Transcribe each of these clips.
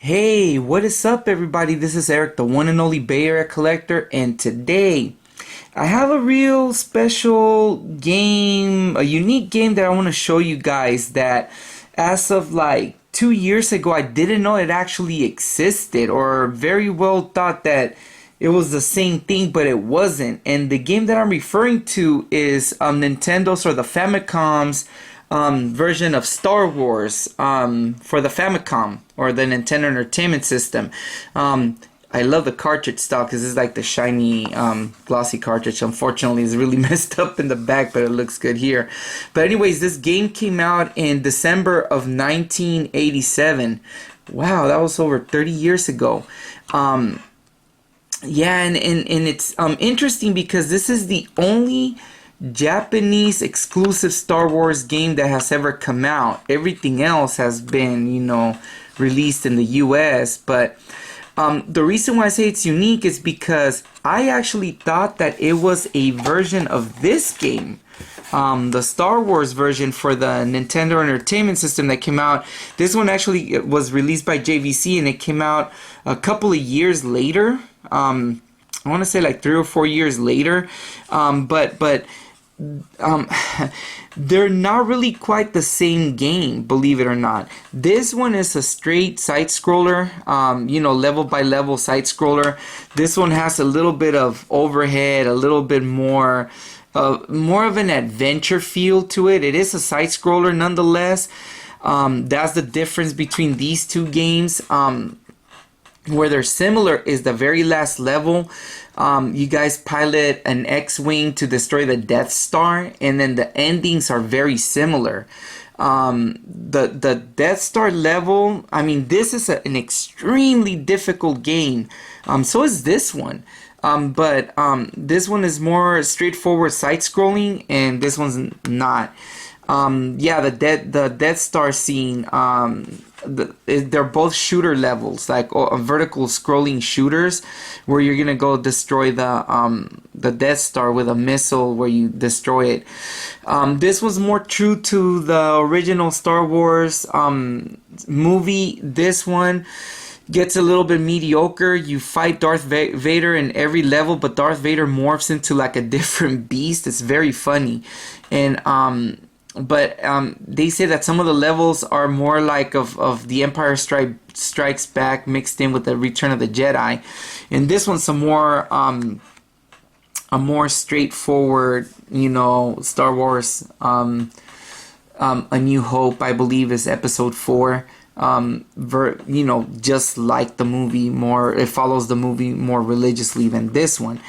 Hey, what is up, everybody? This is Eric, the one and only Bay Area Collector, and today I have a real special game, a unique game that I want to show you guys that as of like 2 years ago, I didn't know it actually existed, or very well thought that it was the same thing, but it wasn't. And the game that I'm referring to is Nintendo's or the Famicom's version of Star Wars for the Famicom or the Nintendo Entertainment System. I love the cartridge style because it's like the shiny glossy cartridge. Unfortunately, it's really messed up in the back, but it looks good here. But anyways, this game came out in December of 1987. Wow, that was over 30 years ago. Yeah, and it's interesting because this is the only Japanese exclusive Star Wars game that has ever come out. Everything else has been, released in the US. But the reason why I say it's unique is because I actually thought that it was a version of this game. The Star Wars version for the Nintendo Entertainment System that came out. This one actually was released by JVC and it came out a couple of years later. I want to say like 3 or 4 years later. But they're not really quite the same game, believe it or not. This one is a straight side scroller, level by level side scroller. This one has a little bit of overhead, a little bit more of an adventure feel to it. It is a side scroller nonetheless. That's the difference between these two games. Where they're similar is the very last level. You guys pilot an X-Wing to destroy the Death Star, and then the endings are very similar. The Death Star level, I mean, this is an extremely difficult game. So is this one. But this one is more straightforward side-scrolling, and this one's not. Yeah, the Death Star scene, they're both shooter levels, like vertical scrolling shooters, where you're gonna go destroy the Death Star with a missile where you destroy it. This was more true to the original Star Wars movie. This one gets a little bit mediocre. You fight Darth Vader in every level, but Darth Vader morphs into like a different beast. It's very funny. And But they say that some of the levels are more like of the Empire Strikes Back mixed in with the Return of the Jedi, and this one's a more straightforward, Star Wars. A New Hope, I believe, is Episode 4. Just like the movie more, it follows the movie more religiously than this one.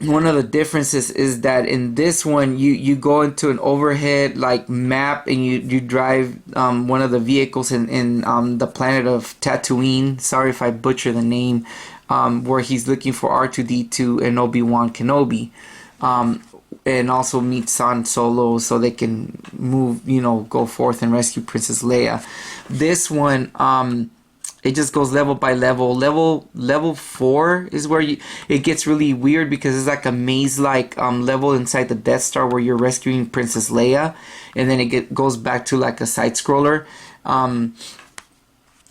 One of the differences is that in this one you go into an overhead like map and you drive one of the vehicles in the planet of Tatooine. Sorry if I butcher the name, where he's looking for R2-D2 and Obi-Wan Kenobi, and also meet Han Solo so they can move, go forth and rescue Princess Leia. This one, it just goes level by level. Level 4 is where it gets really weird because it's like a maze-like level inside the Death Star where you're rescuing Princess Leia, and then it goes back to like a side scroller.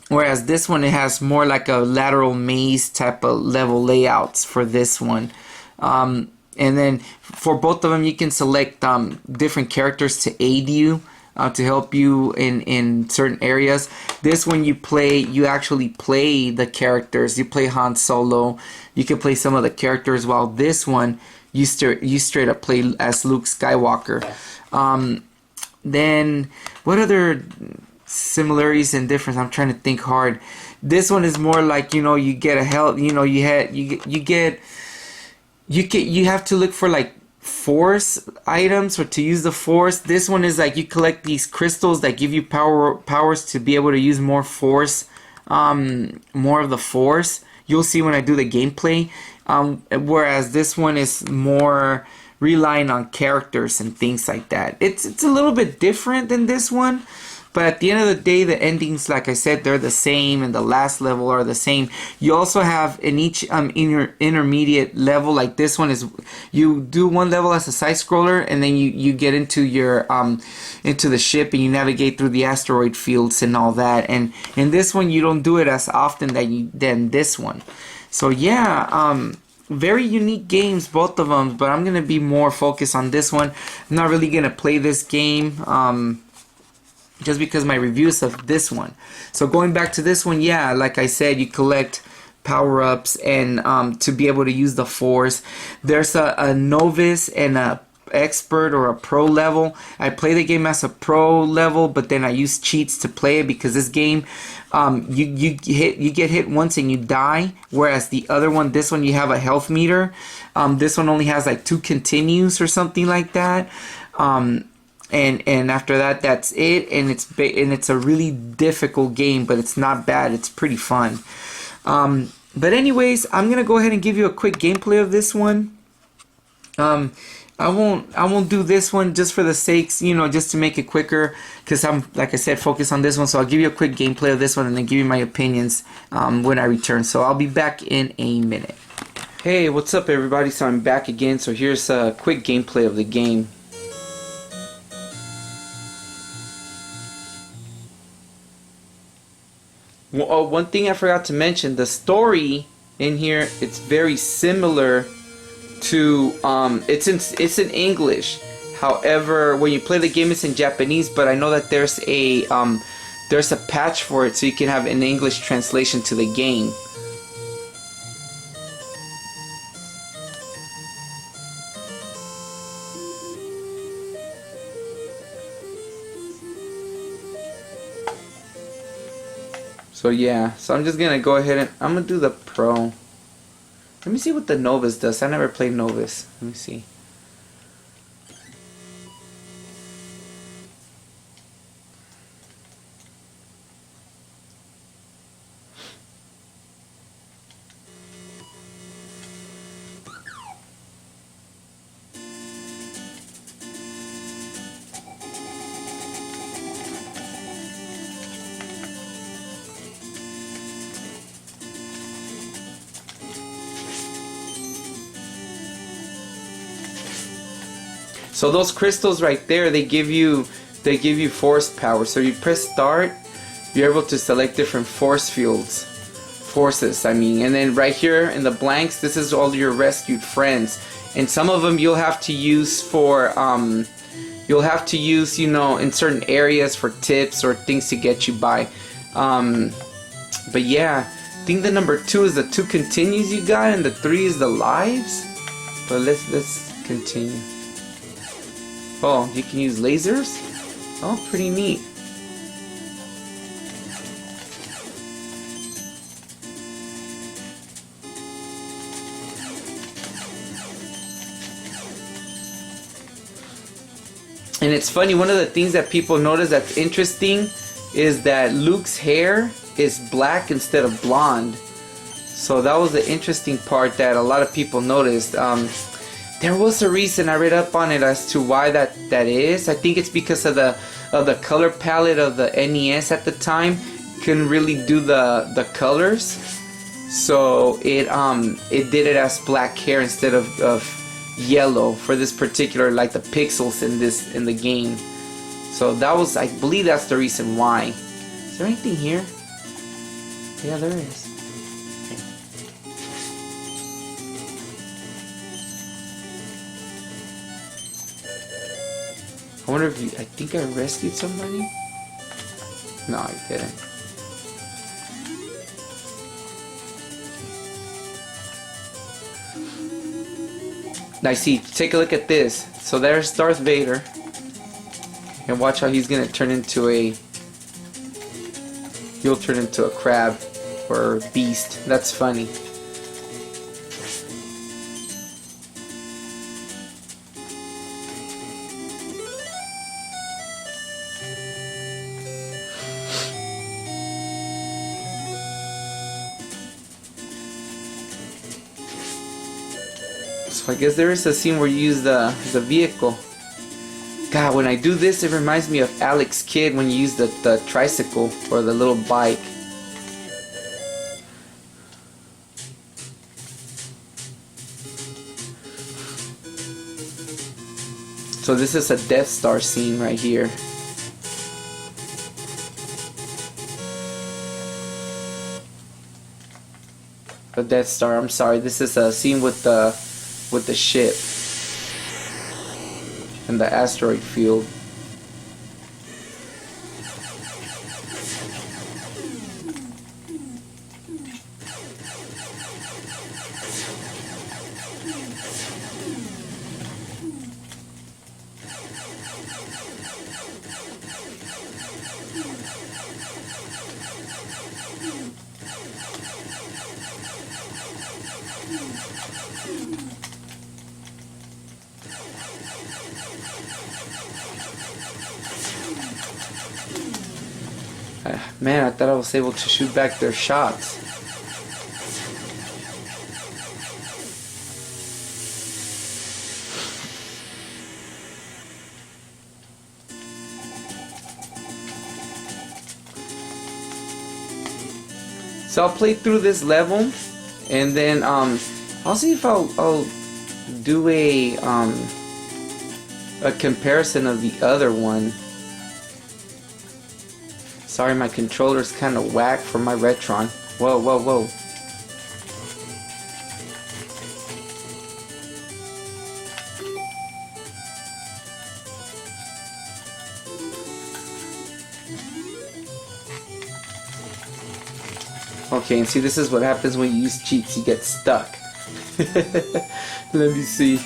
Whereas this one, it has more like a lateral maze type of level layouts for this one. And then for both of them, you can select different characters to aid you. To help you in certain areas. This one you actually play the characters. You play Han Solo. You can play some of the characters, while this one you straight up play as Luke Skywalker. Then what other similarities and difference? I'm trying to think hard. This one is more like, you get a health, you have to look for like force items or to use the force. This one is like you collect these crystals that give you powers to be able to use more force, more of the force. You'll see when I do the gameplay. Whereas this one is more relying on characters and things like that. It's a little bit different than this one. But at the end of the day, the endings, like I said, they're the same, and the last level are the same. You also have in each intermediate level, like this one is, you do one level as a side scroller, and then you get into your into the ship, and you navigate through the asteroid fields and all that. And in this one, you don't do it as often than this one. So yeah, very unique games, both of them, but I'm gonna be more focused on this one. I'm not really gonna play this game just because my reviews of this one. So going back to this one, yeah, like I said, you collect power-ups and to be able to use the force. There's a novice and a expert or a pro level. I play the game as a pro level, but then I use cheats to play it, because this game you get hit once and you die, whereas the other one, this one, you have a health meter. This one only has like 2 continues or something like that. And after that, that's it. And it's a really difficult game, but it's not bad. It's pretty fun. But anyways, I'm gonna go ahead and give you a quick gameplay of this one. I won't do this one just for the sakes, just to make it quicker, because I'm, like I said, focused on this one. So I'll give you a quick gameplay of this one and then give you my opinions when I return. So I'll be back in a minute. Hey, what's up everybody? So I'm back again. So here's a quick gameplay of the game. Well, one thing I forgot to mention, the story in here, it's very similar to it's in English. However, when you play the game, it's in Japanese, but I know that there's a patch for it, so you can have an English translation to the game. So yeah, so I'm just gonna go ahead and I'm gonna do the pro. Let me see what the Novice does. I never played Novice. Let me see. So those crystals right there, they give you force power. So you press start, you're able to select different forces, I mean. And then right here in the blanks, this is all your rescued friends. And some of them you'll have to use for in certain areas for tips or things to get you by. But yeah, I think the number 2 is the 2 continues you got, and the 3 is the lives. But let's continue. Oh, you can use lasers? Oh, pretty neat. And it's funny, one of the things that people notice that's interesting is that Luke's hair is black instead of blonde. So that was the interesting part that a lot of people noticed. There was a reason, I read up on it as to why that is. I think it's because of the color palette of the NES at the time. Couldn't really do the colors, so it did it as black hair instead of yellow for this particular, like the pixels in the game. So that was, I believe that's the reason why. Is there anything here? Yeah, there is. I wonder if I think I rescued somebody? No, I didn't. Now see, take a look at this. So there's Darth Vader. And watch how he's gonna turn into he'll turn into a crab or a beast. That's funny. So I guess there is a scene where you use the vehicle. God, when I do this, it reminds me of Alex Kidd when you use the tricycle or the little bike. So this is a Death Star scene right here. A Death Star, I'm sorry. This is a scene with the ship and the asteroid field. Man, I thought I was able to shoot back their shots. So I'll play through this level, and then I'll see if I'll do a comparison of the other one. Sorry, my controller's kind of whack for my Retron. Whoa, whoa, whoa. Okay, and see, this is what happens when you use cheats. You get stuck. Let me see.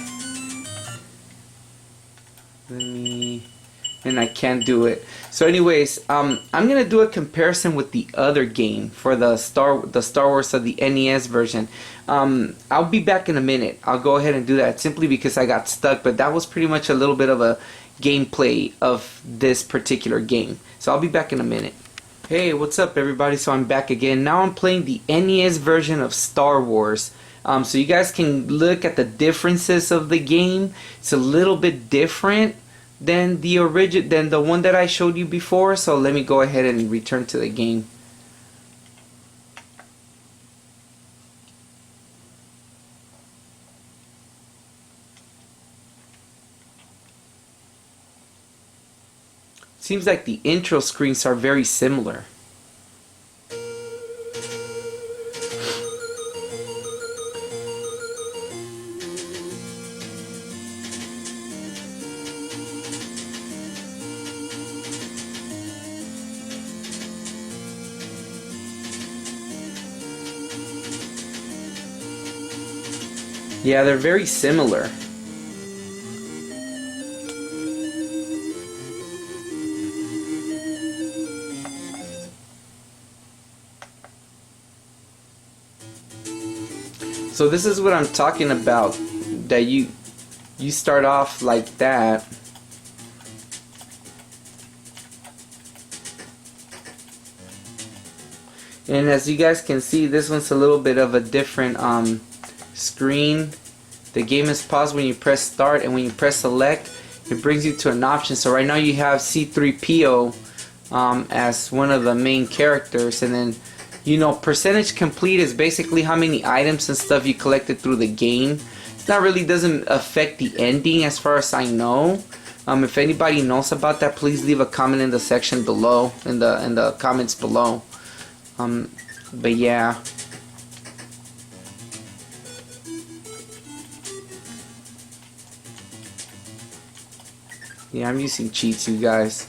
And I can't do it. So anyways, I'm gonna do a comparison with the other game for the Star Wars of the NES version. I'll be back in a minute. I'll go ahead and do that simply because I got stuck, but that was pretty much a little bit of a gameplay of this particular game. So I'll be back in a minute. Hey, what's up everybody? So I'm back again. Now I'm playing the NES version of Star Wars. So you guys can look at the differences of the game. It's a little bit different than the one that I showed you before. So let me go ahead and return to the game. Seems like the intro screens are very similar. Yeah, they're very similar. So this is what I'm talking about, that you start off like that. And as you guys can see, this one's a little bit of a different screen. The game is paused when you press start, and when you press select, it brings you to an option. So right now you have C-3PO as one of the main characters, and then percentage complete is basically how many items and stuff you collected through the game. That really doesn't affect the ending as far as I know. If anybody knows about that, please leave a comment in the section below, in the comments below. But yeah. Yeah, I'm using cheats, you guys.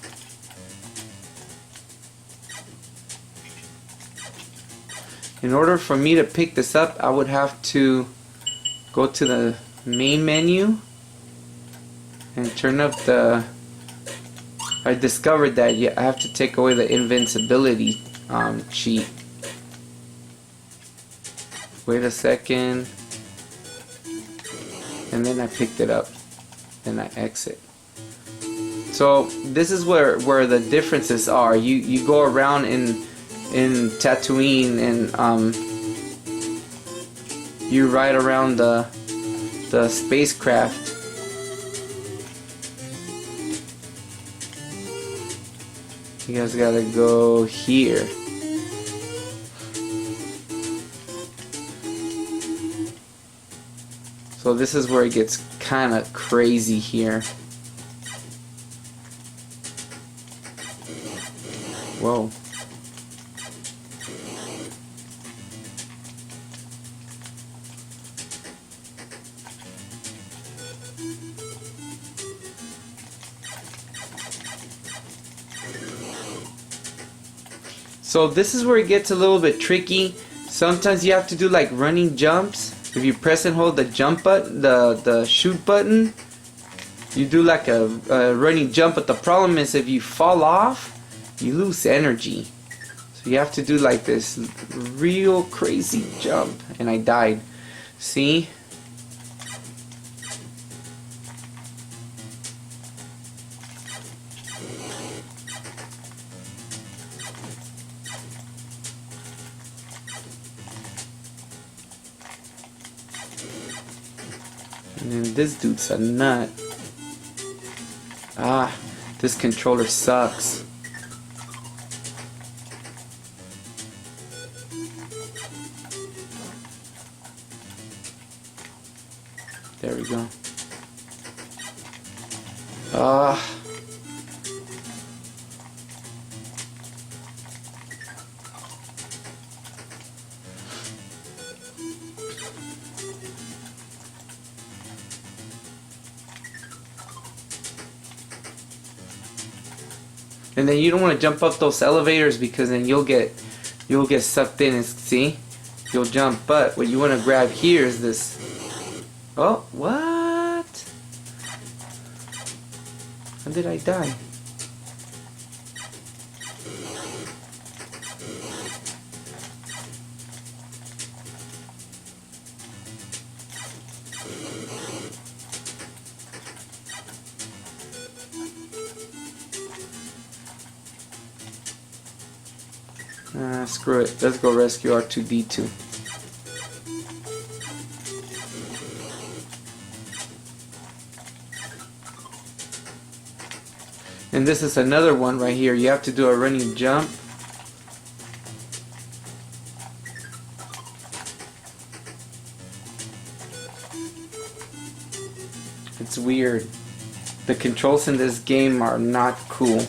In order for me to pick this up, I would have to go to the main menu and turn up the... I discovered that I have to take away the invincibility cheat. Wait a second. And then I picked it up. And I exit. So this is where the differences are. You go around in Tatooine, and you ride around the spacecraft, You guys gotta go here. So this is where it gets kind of crazy here. Whoa. So this is where it gets a little bit tricky. Sometimes you have to do like running jumps. If you press and hold the jump button, the shoot button, you do like a running jump. But the problem is if you fall off, you lose energy. So you have to do like this real crazy jump. And I died. See? And then this dude's a nut. Ah, this controller sucks. There we go. Ah. And then you don't want to jump up those elevators because then you'll get sucked in and see? You'll jump, but what you want to grab here is this. Oh, what? How did I die? Screw it. Let's go rescue R2-D2. And this is another one right here. You have to do a running jump. It's weird. The controls in this game are not cool.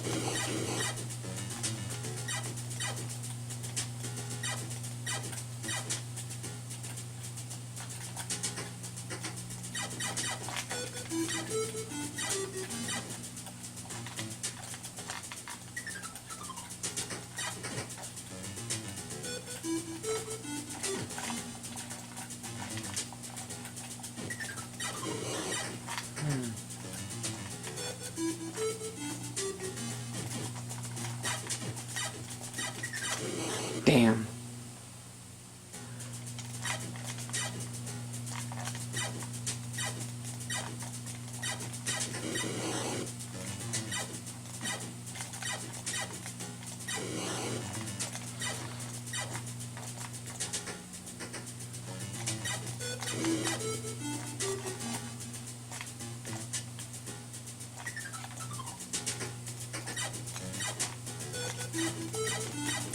Damn.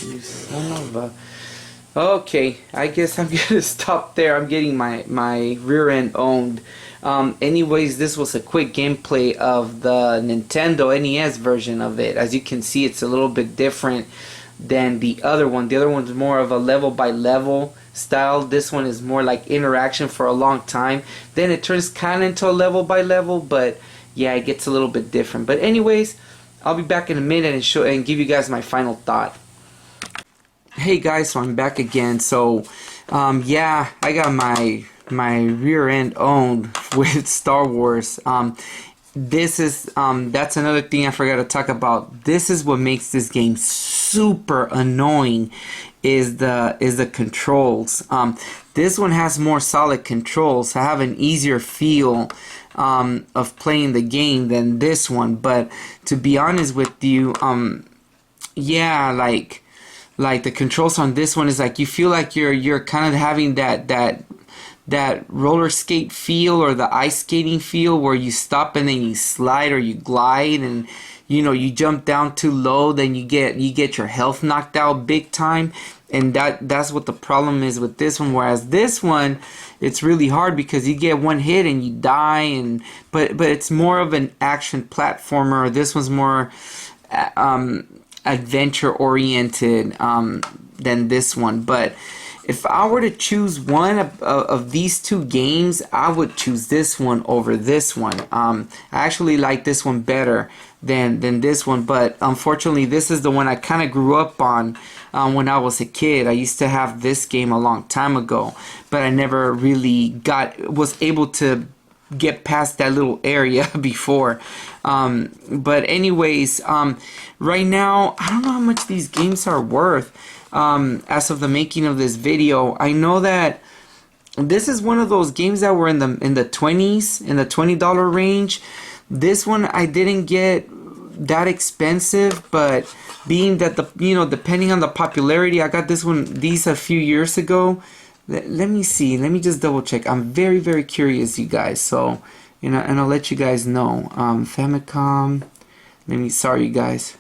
You son of a... Okay, I guess I'm gonna stop there. I'm getting my rear end owned. Anyways, this was a quick gameplay of the Nintendo NES version of it. As you can see, it's a little bit different than the other one. The other one's more of a level by level style. This one is more like interaction for a long time. Then it turns kind of into a level by level, but yeah, it gets a little bit different. But anyways, I'll be back in a minute and give you guys my final thought. Hey guys, so I'm back again. So yeah, I got my rear end owned with Star Wars. This is that's another thing I forgot to talk about. This is what makes this game super annoying, is the controls. This one has more solid controls. I have an easier feel of playing the game than this one. But to be honest with you, yeah, like the controls on this one is like you feel like you're kind of having that roller skate feel or the ice skating feel where you stop and then you slide or you glide, and you know, you jump down too low, then you get your health knocked out big time, and that's what the problem is with this one. Whereas this one, it's really hard because you get one hit and you die, and but it's more of an action platformer. This one's more adventure oriented than this one. But if I were to choose one of these two games, I would choose this one over this one. I actually like this one better than this one, but unfortunately this is the one I kind of grew up on when I was a kid. I used to have this game a long time ago, but I never really was able to get past that little area before. But anyways, right now I don't know how much these games are worth. As of the making of this video, I know that this is one of those games that were in the 20s, in the $20 range. This one I didn't get that expensive, but being that depending on the popularity, I got these a few years ago. Let me see. Let me just double check. I'm very, very curious, you guys. So, and I'll let you guys know. Famicom. Sorry, you guys.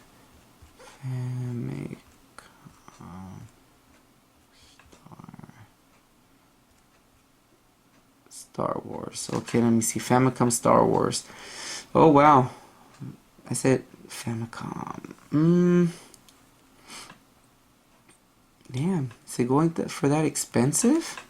Star Wars. Okay, let me see. Famicom Star Wars. Oh, wow. I said Famicom. Damn. Is it going for that expensive?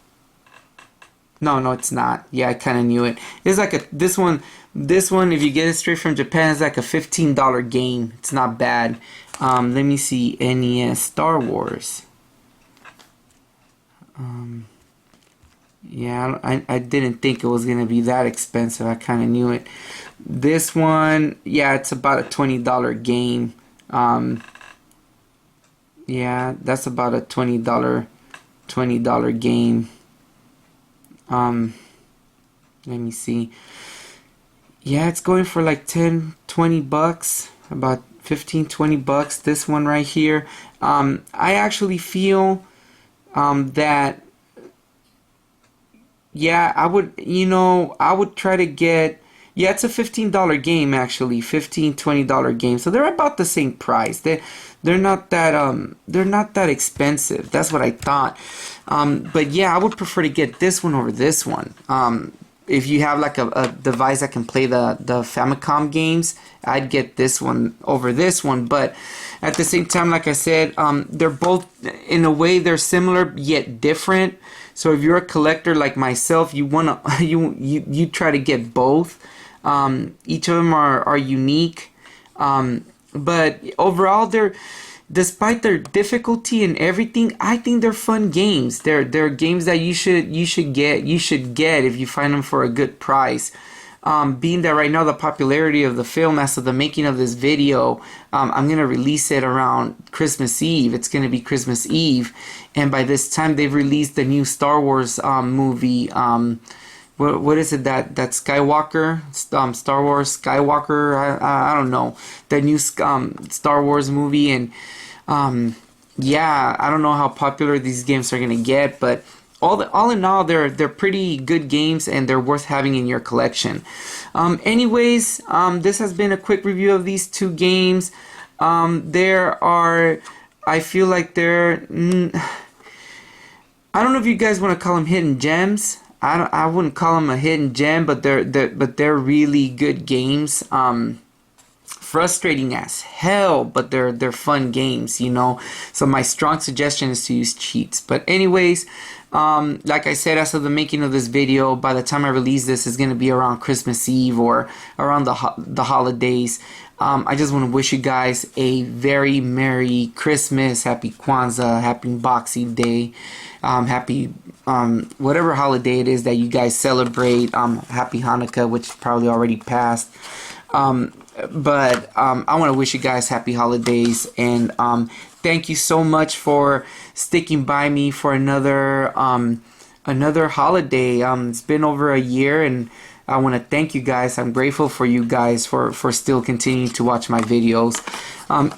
No, it's not. Yeah, I kind of knew it. It's like this one, if you get it straight from Japan, it's like a $15 game. It's not bad. Let me see. NES Star Wars. Yeah, I didn't think it was going to be that expensive. I kind of knew it. This one, yeah, it's about a $20 game. Yeah, that's about a $20 game. Let me see. Yeah, it's going for like 10-20 bucks, about 15-20 bucks. This one right here. I actually feel that, yeah, I would try to get, yeah, it's a $15 game actually, $15-20 game. So they're about the same price. They're not that expensive. That's what I thought. But yeah, I would prefer to get this one over this one. If you have like a device that can play the Famicom games, I'd get this one over this one. But at the same time, like I said, they're both, in a way, they're similar yet different. So if you're a collector like myself, you wanna you try to get both. Each of them are unique, but overall, despite their difficulty and everything, I think they're fun games. They're games that you should get if you find them for a good price. Being that right now the popularity of the film, as of the making of this video, I'm gonna release it around Christmas Eve. It's gonna be Christmas Eve, and by this time they've released the new Star Wars movie. What is it that Skywalker, Star Wars Skywalker? I don't know, the new Star Wars movie, and yeah, I don't know how popular these games are gonna get, but all in all, they're pretty good games, and they're worth having in your collection. Anyways, this has been a quick review of these two games. I feel like they're, I don't know if you guys want to call them hidden gems. I wouldn't call them a hidden gem, but they're really good games. Frustrating as hell, but they're fun games, you know. So my strong suggestion is to use cheats. But anyways, like I said, as of the making of this video, by the time I release this, is going to be around Christmas Eve or around the holidays. I just want to wish you guys a very Merry Christmas, Happy Kwanzaa, Happy Boxing Day, Happy whatever holiday it is that you guys celebrate. Happy Hanukkah, which probably already passed. But I want to wish you guys happy holidays, and thank you so much for sticking by me for another holiday. It's been over a year, and I want to thank you guys. I'm grateful for you guys for still continuing to watch my videos.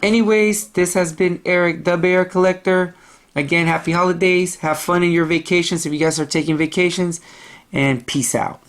Anyways, this has been Eric, the Bear Collector. Again, happy holidays. Have fun in your vacations if you guys are taking vacations, and peace out.